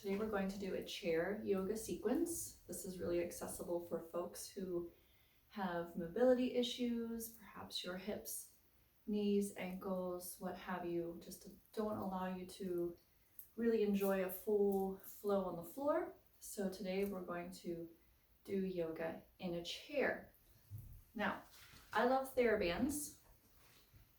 Today we're going to do a chair yoga sequence. This is really accessible for folks who have mobility issues, perhaps your hips, knees, ankles, what have you, just don't allow you to really enjoy a full flow on the floor. So today we're going to do yoga in a chair. Now, I love TheraBands.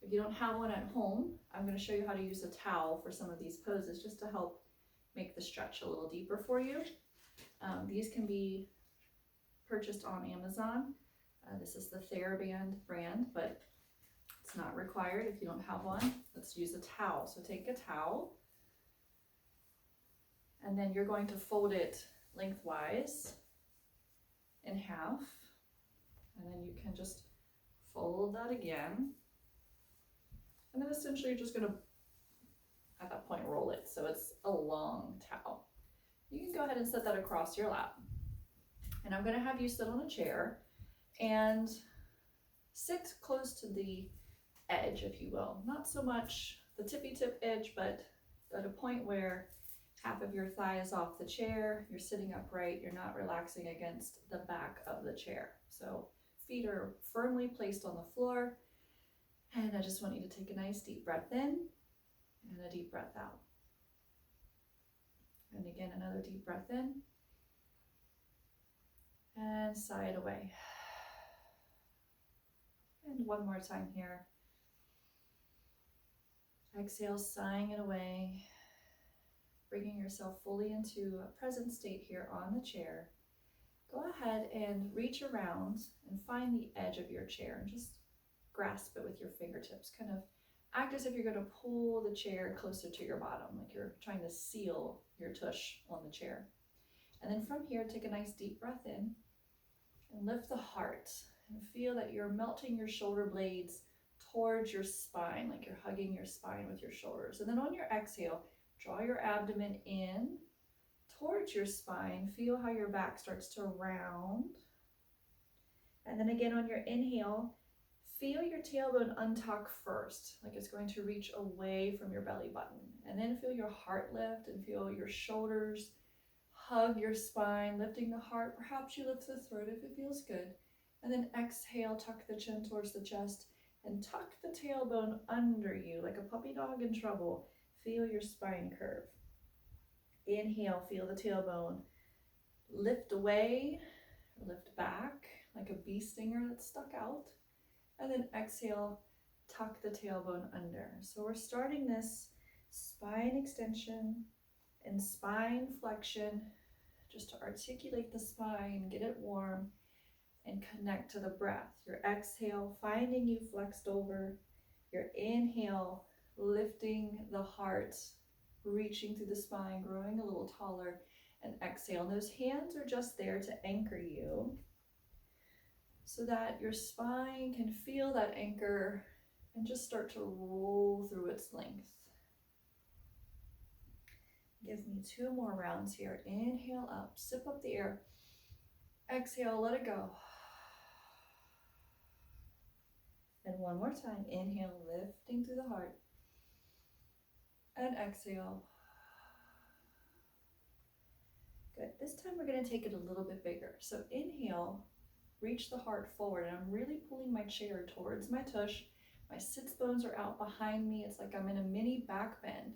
If you don't have one at home, I'm going to show you how to use a towel for some of these poses just to help make the stretch a little deeper for you. These can be purchased on Amazon. This is the TheraBand brand, but it's not required if you don't have one. Let's use a towel. So take a towel, and then you're going to fold it lengthwise in half, and then you can just fold that again. And then essentially you're just going to, at that point, roll it so it's a long towel. You can go ahead and set that across your lap. And I'm going to have you sit on a chair and sit close to the edge, if you will. Not so much the tippy tip edge, but at a point where half of your thigh is off the chair, you're sitting upright, you're not relaxing against the back of the chair. So feet are firmly placed on the floor. And I just want you to take a nice deep breath in and a deep breath out. And again, another deep breath in and sigh it away. And one more time here. Exhale, sighing it away, bringing yourself fully into a present state here on the chair. Go ahead and reach around and find the edge of your chair and just grasp it with your fingertips. Kind of act as if you're going to pull the chair closer to your bottom, like you're trying to seal your tush on the chair. And then from here, take a nice deep breath in and lift the heart and feel that you're melting your shoulder blades towards your spine, like you're hugging your spine with your shoulders. And then on your exhale, draw your abdomen in towards your spine. Feel how your back starts to round. And then again on your inhale, feel your tailbone untuck first, like it's going to reach away from your belly button. And then feel your heart lift and feel your shoulders hug your spine, lifting the heart. Perhaps you lift the throat if it feels good. And then exhale, tuck the chin towards the chest and tuck the tailbone under you like a puppy dog in trouble. Feel your spine curve. Inhale, feel the tailbone lift away, lift back like a bee stinger that's stuck out. And then exhale, tuck the tailbone under. So we're starting this spine extension and spine flexion just to articulate the spine, get it warm, and connect to the breath. Your exhale, finding you flexed over. Your inhale, lifting the heart, reaching through the spine, growing a little taller. And exhale. And those hands are just there to anchor you so that your spine can feel that anchor and just start to roll through its length. Give me 2 more rounds here. Inhale up, sip up the air. Exhale, let it go. And one more time. Inhale, lifting through the heart. And exhale. Good. This time we're going to take it a little bit bigger. So inhale, reach the heart forward. And I'm really pulling my chair towards my tush. My sits bones are out behind me. It's like I'm in a mini back bend.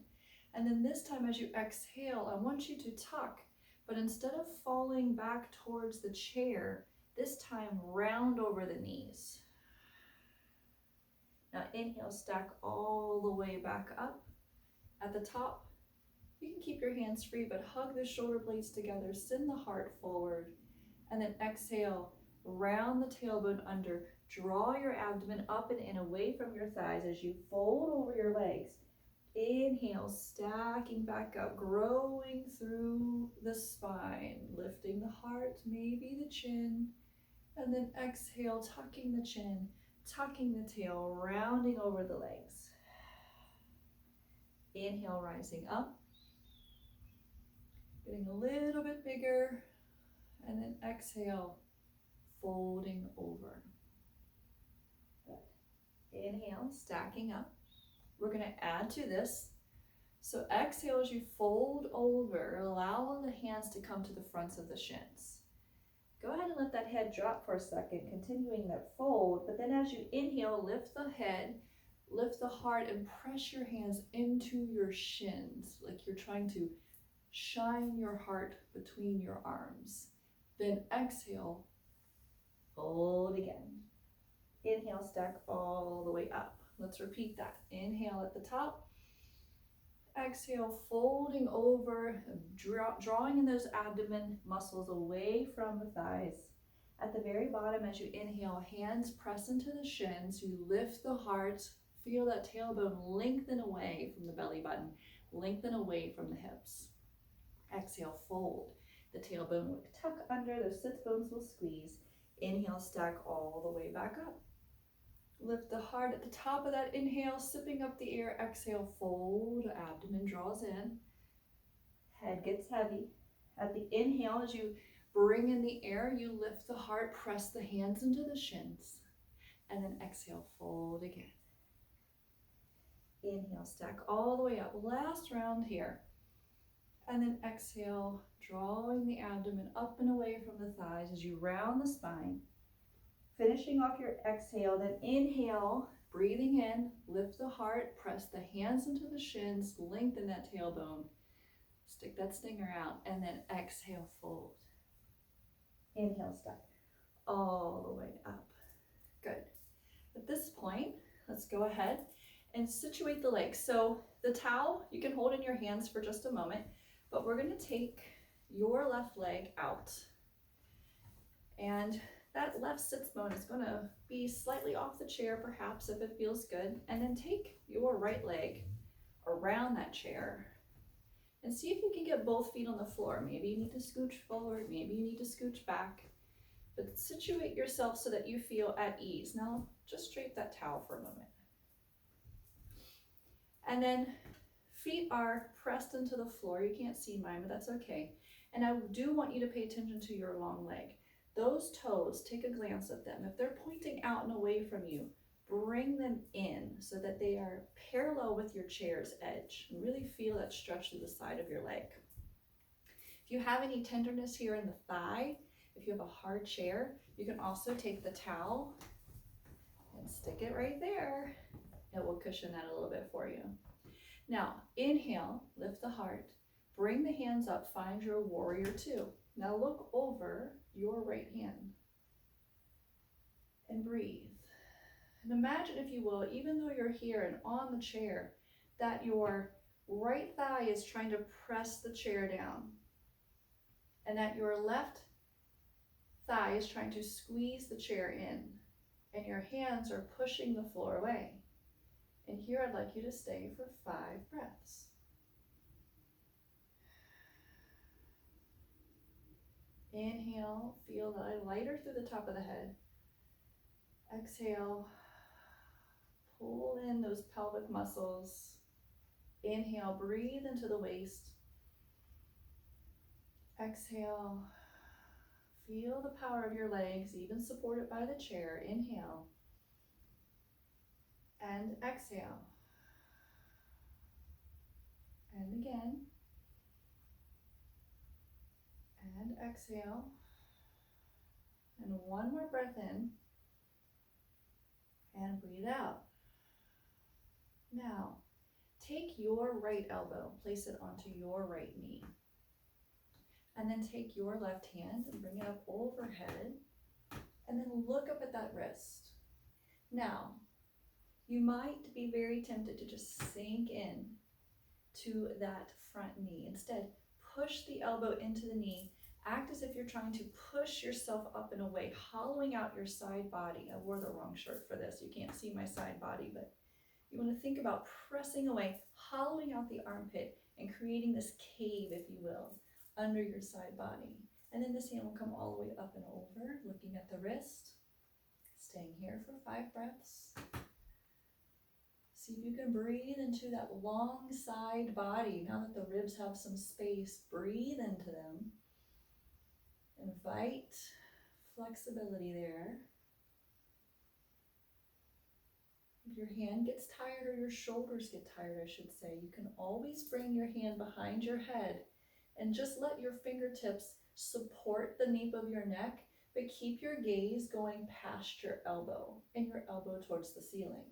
And then this time as you exhale, I want you to tuck. But instead of falling back towards the chair, this time round over the knees. Now inhale, stack all the way back up. At the top, you can keep your hands free, but hug the shoulder blades together, send the heart forward, and then exhale, round the tailbone under, draw your abdomen up and in away from your thighs as you fold over your legs. Inhale, stacking back up, growing through the spine, lifting the heart, maybe the chin, and then exhale, tucking the chin, tucking the tail, rounding over the legs. Inhale, rising up, getting a little bit bigger, and then exhale, folding over. Good. Inhale, stacking up. We're going to add to this So exhale as you fold over, allow the hands to come to the fronts of the shins. Go ahead and let that head drop for a second, continuing that fold, but then as you inhale, lift the head, lift the heart, and press your hands into your shins, like you're trying to shine your heart between your arms. Then exhale, fold again. Inhale, stack all the way up. Let's repeat that. Inhale at the top. Exhale, folding over, drawing in those abdomen muscles away from the thighs. At the very bottom, as you inhale, hands press into the shins. You lift the heart. Feel that tailbone lengthen away from the belly button, lengthen away from the hips. Exhale, fold. The tailbone will tuck under, those sits bones will squeeze. Inhale, stack all the way back up. Lift the heart at the top of that inhale, sipping up the air. Exhale, fold, abdomen draws in. Head gets heavy. At the inhale, as you bring in the air, you lift the heart, press the hands into the shins, and then exhale, fold again. Inhale, stack all the way up. Last round here. And then exhale, drawing the abdomen up and away from the thighs as you round the spine. Finishing off your exhale, then inhale, breathing in, lift the heart, press the hands into the shins, lengthen that tailbone, stick that stinger out, and then exhale, fold. Inhale, stack all the way up. Good. At this point, let's go ahead and situate the legs. So the towel you can hold in your hands for just a moment, but we're going to take your left leg out, and that left sits bone is going to be slightly off the chair, perhaps, if it feels good. And then take your right leg around that chair and see if you can get both feet on the floor. Maybe you need to scooch forward, maybe you need to scooch back, but situate yourself so that you feel at ease. Now, just drape that towel for a moment. And then feet are pressed into the floor. You can't see mine, but that's okay. And I do want you to pay attention to your long leg. Those toes, take a glance at them. If they're pointing out and away from you, bring them in so that they are parallel with your chair's edge. And really feel that stretch through the side of your leg. If you have any tenderness here in the thigh, if you have a hard chair, you can also take the towel and stick it right there. It will cushion that a little bit for you. Now, inhale, lift the heart, bring the hands up, find your warrior two. Now look over your right hand and breathe. And imagine, if you will, even though you're here and on the chair, that your right thigh is trying to press the chair down, and that your left thigh is trying to squeeze the chair in, and your hands are pushing the floor away. And here I'd like you to stay for 5 breaths. Inhale, feel the lighter through the top of the head. Exhale, pull in those pelvic muscles. Inhale, breathe into the waist. Exhale, feel the power of your legs, even supported by the chair. Inhale and exhale. And again. And exhale. And one more breath in. And breathe out. Now, take your right elbow, place it onto your right knee. And then take your left hand and bring it up overhead. And then look up at that wrist. Now, you might be very tempted to just sink in to that front knee. Instead, push the elbow into the knee. Act as if you're trying to push yourself up and away, hollowing out your side body. I wore the wrong shirt for this. You can't see my side body, but you want to think about pressing away, hollowing out the armpit, and creating this cave, if you will, under your side body. And then this hand will come all the way up and over, looking at the wrist. Staying here for 5 breaths. See if you can breathe into that long side body. Now that the ribs have some space, breathe into them. Invite flexibility there. If your hand gets tired or your shoulders get tired, I should say, you can always bring your hand behind your head and just let your fingertips support the nape of your neck, but keep your gaze going past your elbow and your elbow towards the ceiling.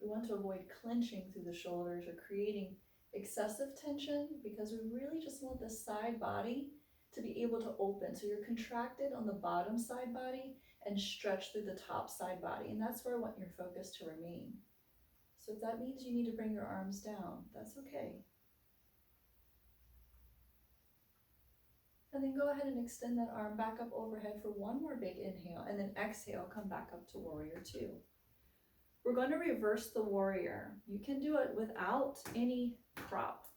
We want to avoid clenching through the shoulders or creating excessive tension, because we really just want the side body to be able to open. So you're contracted on the bottom side body and stretch through the top side body. And that's where I want your focus to remain. So if that means you need to bring your arms down, that's okay. And then go ahead and extend that arm back up overhead for one more big inhale, and then exhale, come back up to warrior two. We're going to reverse the warrior. You can do it without any prop.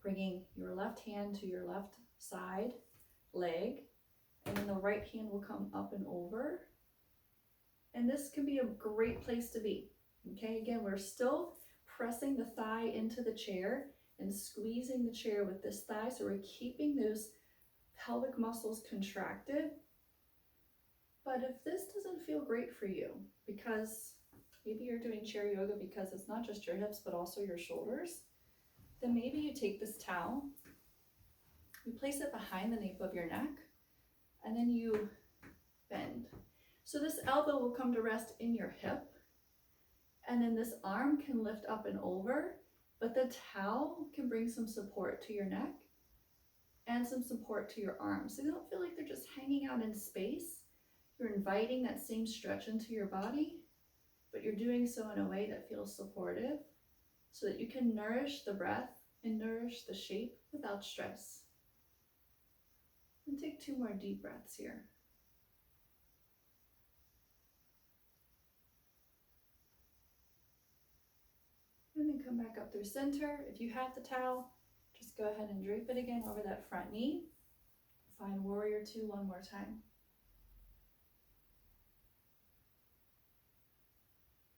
Bringing your left hand to your left side leg, and then the right hand will come up and over. And this can be a great place to be. Okay, again, we're still pressing the thigh into the chair and squeezing the chair with this thigh, so we're keeping those pelvic muscles contracted. But if this doesn't feel great for you, because maybe you're doing chair yoga because it's not just your hips but also your shoulders, then maybe you take this towel, you place it behind the nape of your neck, and then you bend. So this elbow will come to rest in your hip, and then this arm can lift up and over, but the towel can bring some support to your neck and some support to your arms. So you don't feel like they're just hanging out in space. You're inviting that same stretch into your body, but you're doing so in a way that feels supportive so that you can nourish the breath and nourish the shape without stress. And take 2 more deep breaths here. And then come back up through center. If you have the towel, just go ahead and drape it again over that front knee. Find warrior two one more time.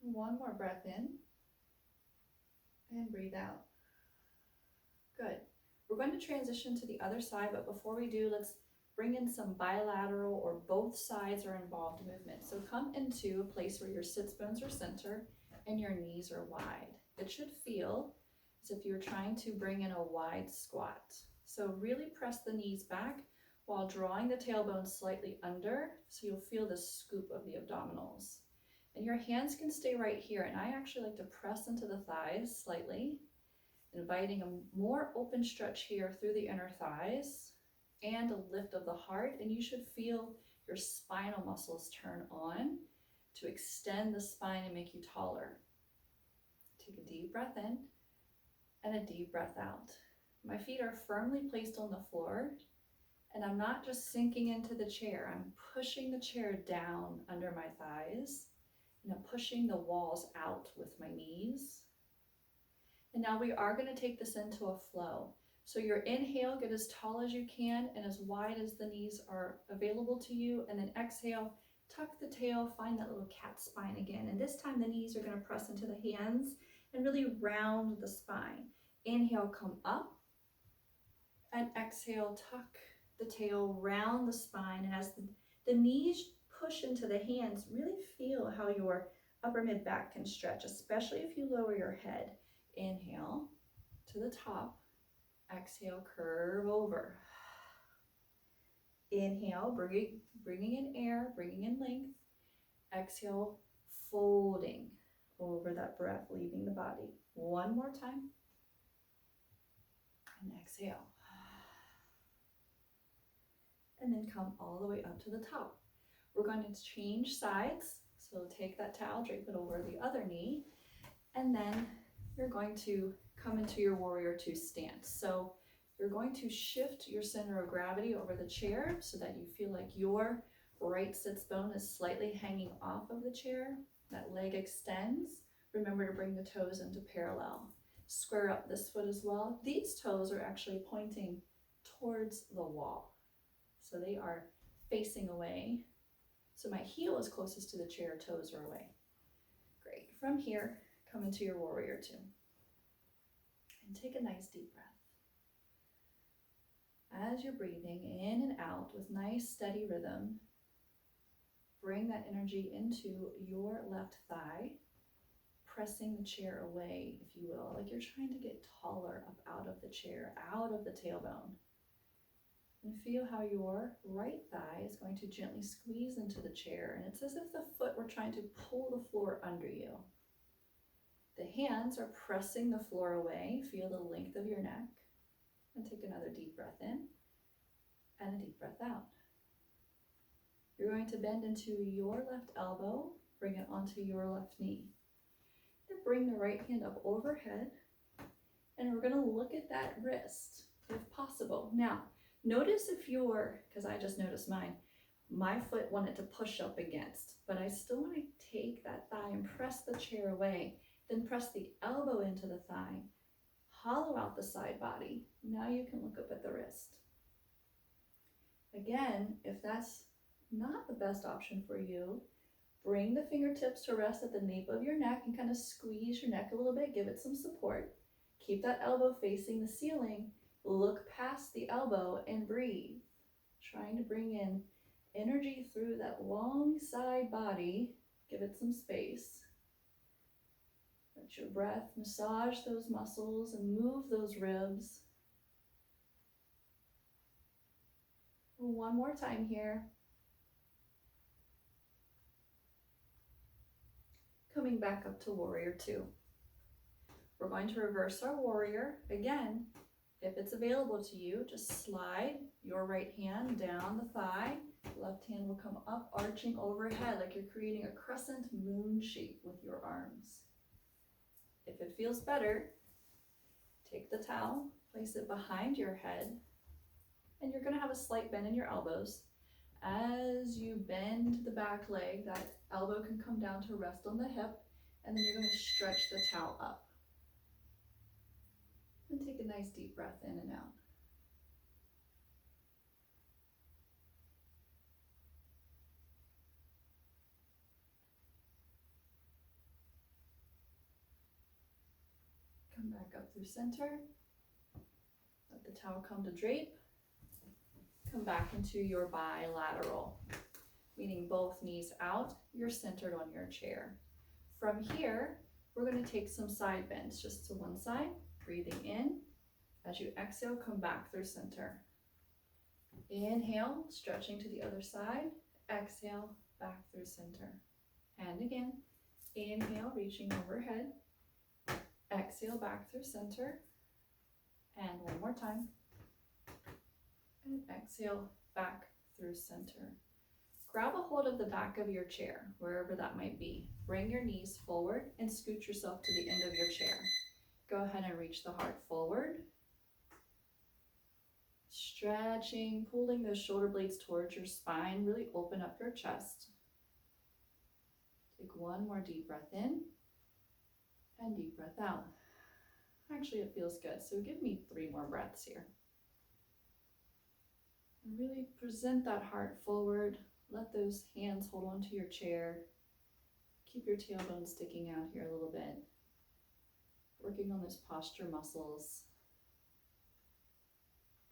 One more breath in. And breathe out. Good. We're going to transition to the other side, but before we do, let's bring in some bilateral or both sides are involved movement. So come into a place where your sits bones are center and your knees are wide. It should feel as if you're trying to bring in a wide squat. So really press the knees back while drawing the tailbone slightly under, so you'll feel the scoop of the abdominals. And your hands can stay right here, and I actually like to press into the thighs slightly, inviting a more open stretch here through the inner thighs and a lift of the heart, and you should feel your spinal muscles turn on to extend the spine and make you taller. Take a deep breath in and a deep breath out. My feet are firmly placed on the floor, and I'm not just sinking into the chair, I'm pushing the chair down under my thighs, and I'm pushing the walls out with my knees. And now we are going to take this into a flow. So your inhale, get as tall as you can and as wide as the knees are available to you. And then exhale, tuck the tail, find that little cat spine again. And this time the knees are going to press into the hands and really round the spine. Inhale, come up. And exhale, tuck the tail, round the spine. And as the knees push into the hands, really feel how your upper mid back can stretch, especially if you lower your head. Inhale to the top, exhale, curve over. Inhale, bringing in air, bringing in length. Exhale, folding over that breath, leaving the body. One more time. And exhale. And then come all the way up to the top. We're going to change sides. So take that towel, drape it over the other knee, and then you're going to come into your warrior two stance. So you're going to shift your center of gravity over the chair so that you feel like your right sits bone is slightly hanging off of the chair. That leg extends. Remember to bring the toes into parallel. Square up this foot as well. These toes are actually pointing towards the wall. So they are facing away. So my heel is closest to the chair, toes are away. Great. From here, come into your warrior two. And take a nice deep breath. As you're breathing in and out with nice steady rhythm, bring that energy into your left thigh, pressing the chair away, if you will, like you're trying to get taller up out of the chair, out of the tailbone. And feel how your right thigh is going to gently squeeze into the chair, and it's as if the foot were trying to pull the floor under you. The hands are pressing the floor away. Feel the length of your neck. And take another deep breath in and a deep breath out. You're going to bend into your left elbow, bring it onto your left knee. Then bring the right hand up overhead, and we're going to look at that wrist if possible. Now, notice if because I just noticed my foot wanted to push up against, but I still want to take that thigh and press the chair away, then press the elbow into the thigh, hollow out the side body. Now you can look up at the wrist. Again, if that's not the best option for you, bring the fingertips to rest at the nape of your neck and kind of squeeze your neck a little bit, give it some support. Keep that elbow facing the ceiling, look past the elbow and breathe. Trying to bring in energy through that long side body, give it some space. Let your breath massage those muscles and move those ribs. One more time here. Coming back up to warrior two. We're going to reverse our warrior. Again, if it's available to you, just slide your right hand down the thigh. Left hand will come up, arching overhead like you're creating a crescent moon shape with your arms. If it feels better, take the towel, place it behind your head, and you're going to have a slight bend in your elbows. As you bend the back leg, that elbow can come down to rest on the hip, and then you're going to stretch the towel up. And take a nice deep breath in and out. Come back up through center. Let the towel come to drape. Come back into your bilateral, meaning both knees out, you're centered on your chair. From here, we're going to take some side bends just to one side, breathing in. As you exhale, come back through center. Inhale, stretching to the other side. Exhale, back through center. And again, inhale, reaching overhead. Exhale, back through center. And one more time. And exhale, back through center. Grab a hold of the back of your chair, wherever that might be. Bring your knees forward and scoot yourself to the end of your chair. Go ahead and reach the heart forward. Stretching, pulling those shoulder blades towards your spine. Really open up your chest. Take one more deep breath in and deep breath out. Actually, it feels good, so give me 3 more breaths here. And really present that heart forward. Let those hands hold onto your chair. Keep your tailbone sticking out here a little bit. Working on those posture muscles.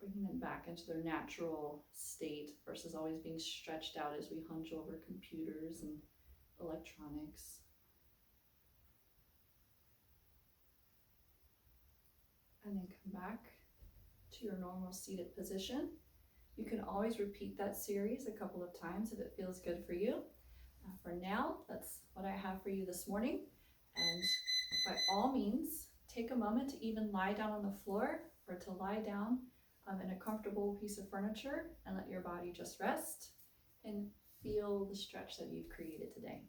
Bringing them back into their natural state versus always being stretched out as we hunch over computers and electronics. And then come back to your normal seated position. You can always repeat that series a couple of times if it feels good for you. For now, that's what I have for you this morning. And by all means, take a moment to even lie down on the floor or to lie down in a comfortable piece of furniture and let your body just rest and feel the stretch that you've created today.